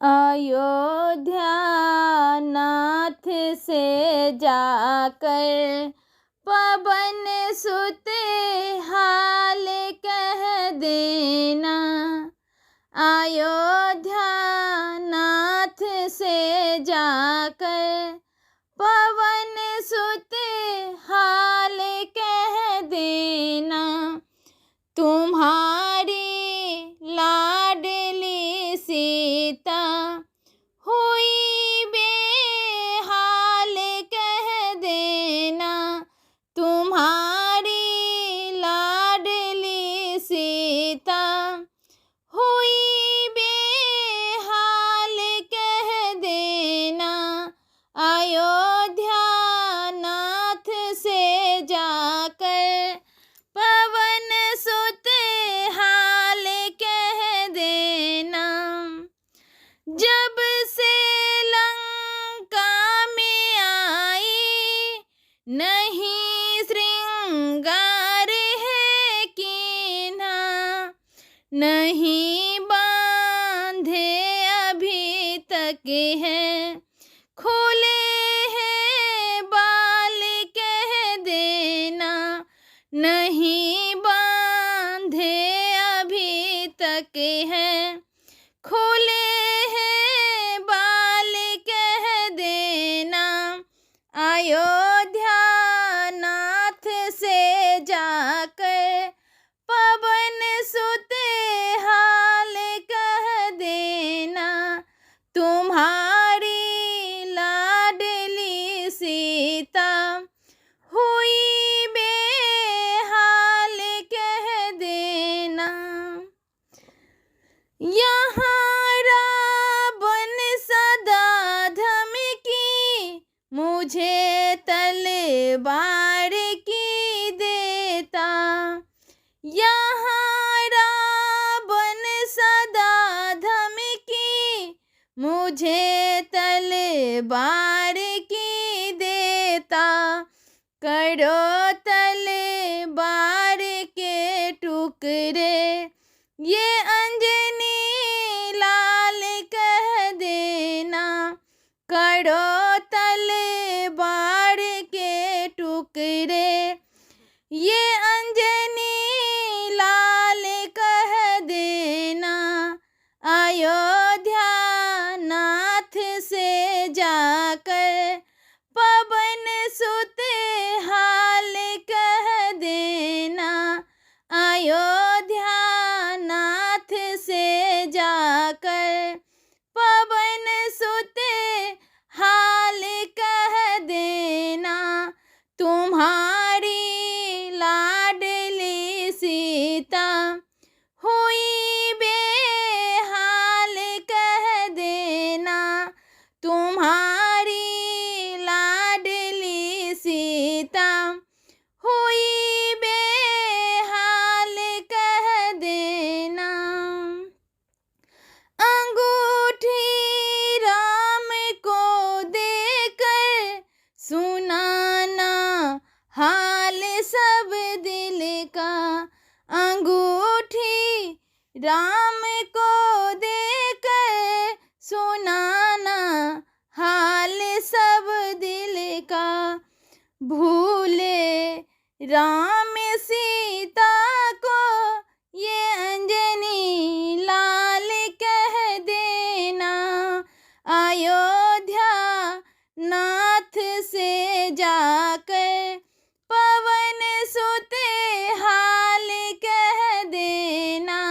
अयोध्या नाथ से जाकर पवन सुत हाल कह देना। अयोध्या नाथ से जाकर पवन सुत हाल कह देना। तुम्हारी लाडली सीता हुई बेहाल कह देना। तुम्हारी लाडली सीता हुई बेहाल कह देना। अयोध्या नाथ से जाकर पवन सुत हाल कह देना। जब से लंका में आई नहीं श्रृंगार है कीन्हा। नहीं बांधे अभी तक है खोले हैं बाल कह देना। नहीं बांधे अभी तक है खोले हैं बाल कह देना। अयोध्या नाथ से जाकर पवन सुत हाल कह देना। तुम्हारी लाडली सीता हुई बेहाल कह देना। यहाँ रावण सदा धमकी मुझे तलवार की देता। यहाँ रावण सदा धमकी मुझे तलवार की देता। करो तलवार के टुकड़े ये अंजनी लाल कह देना। करो तलवार के टुकड़े ये अंजनी लाल कह देना। अयोध्या नाथ से जाकर पवन सुत हाल कह देना। अयोध्या नाथ से जाकर पवन सुत हाल कह देना। तुम्हारी लाडली सीता हुई बेहाल कह देना। तुम्हारी लाडली सीता हुई बेहाल कह देना। अंगूठी राम को देकर सुनाना हाल सब दिल का। अंगूठी राम को देकर सुनाना हाल सब दिल का। भूले राम सीता को ये अंजनी लाल कह देना। अयोध्या नाथ से जाकर पवन सुत हाल कह देना।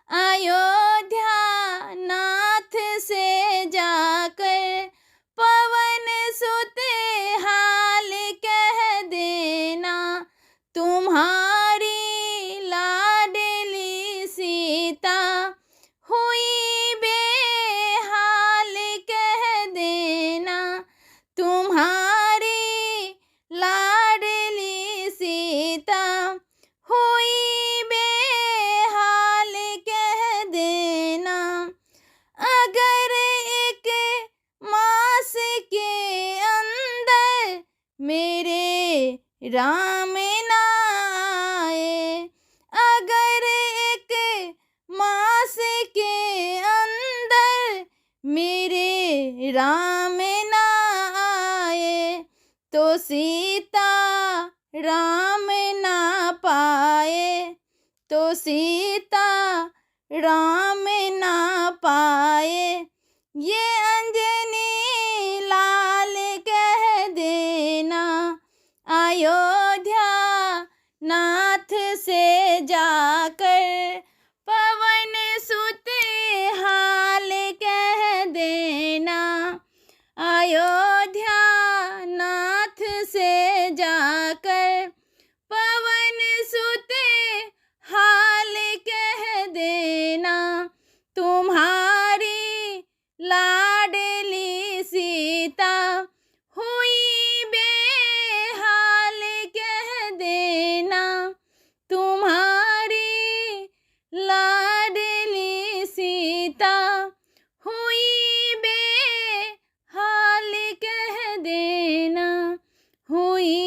अयोध्या नाथ से जाकर पवन सुत हाल कह देना। तुम्हारी लाडली सीता हुई बेहाल कह देना। तुम्हारी लाडली सीता हुई बेहाल कह देना। अगर एक मास के अंदर मेरे राम ना आए। अगर एक मास के अंदर मेरे राम ना आए तो सीता राम ना पाए, तो सीता राम ना पाए। ये अंजनी लाल कह देना, अयोध्या नाथ से जाकर पवन सुत हाल कह देना, अयोध्या नाथ से जाकर पवन सुत हाल कह देना। तुम्हारी लाडली सीता हुई बेहाल कह देना, तुम्हारी लाडली सीता हुई बेहाल कह देना, हुई